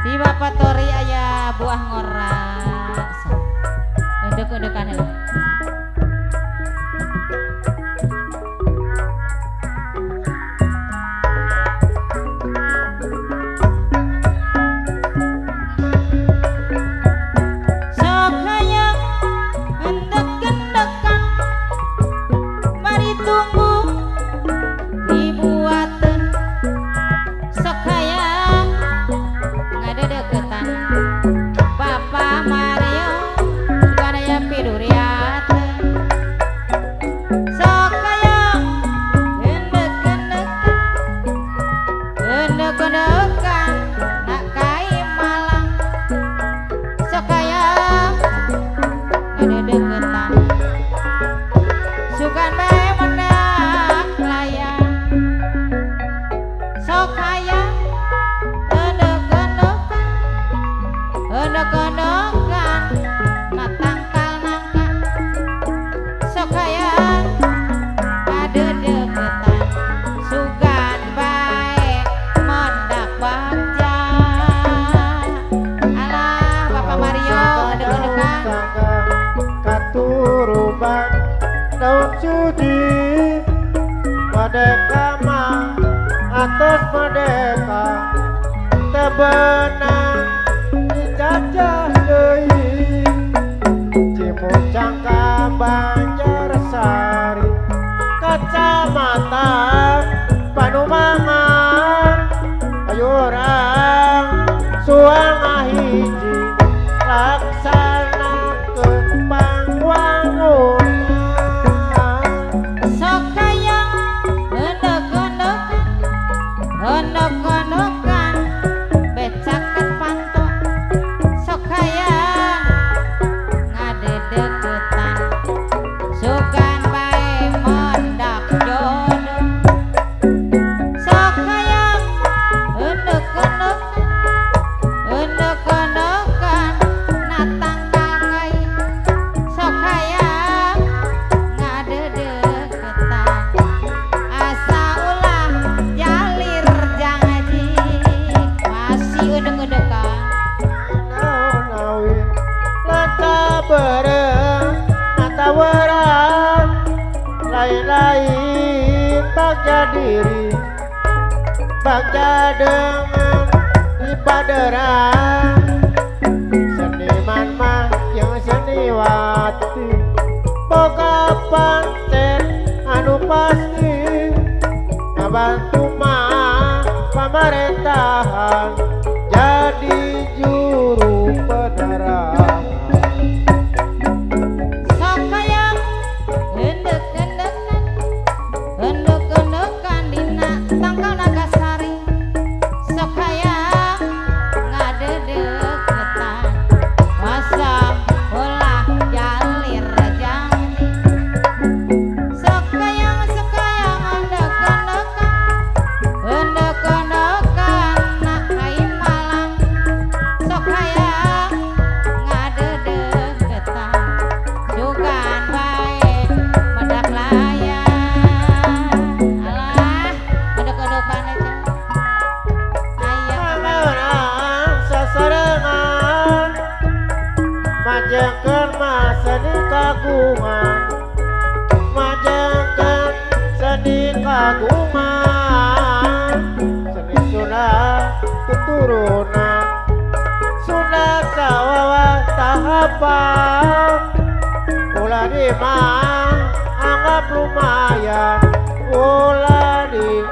Di Bapak Tori aya buah ngora. Udek-udekan heula. Sok hayang endek-endekan mari tunggu dibuateun. Sok hayang ngadedeketan Bapak Mario sugan aya piduriateun. Sok hayang endek-endekan endek-endekan nak kai Malang. Sok hayang ngadedeketan sugan bae mendak layang. Sok hayang endek-endekan endek-endekan na tangkal nangka. Sok hayang ngadedeketan sugan bae mendak bagja. Alah Bapak Mario endek-endekan katuruban daun judi merdeka mah atas merdeka tebenang dijajah deui Cimucang ka Banjarsari Kacamatan Panumangan ayo urang suang hiji laksanakeun pangwangunan. sok hayang endek-endekan endek-endekan becaket panto. Sok hayang ngadedeketan sugan bae mendak jodoh. Sok hayang endek-endekan endek-endekan na tangkal ngai. Sok hayang ngadedeketan asa ulah jalir janji masih udek-udekan. Naon-nawi lanta bareng nata warang lain-lain bagja diri bagja dengan ipaderang seniman mah yang seniwati boga pancen anu pasti ngabantu mah pamerintahan jadi juru penerangan. Sok hayang endek-endekan endek-endekan dina tangkal Nagasari. Sok hayang ngadedeketan masa ulah jalir janji. Sok hayang endek-endekan endek-endekan nak kai Malang. Sok hayang ngadedeketan sugan bae mendak layang. Alah endek-endekan aja aya Pangeran sasarengan majengkeun mah seni kagungan majengkeun seni kagungan seni Sunda keturunan Sunda sawawa tahapan ulah di mah anggap lumayan ulah di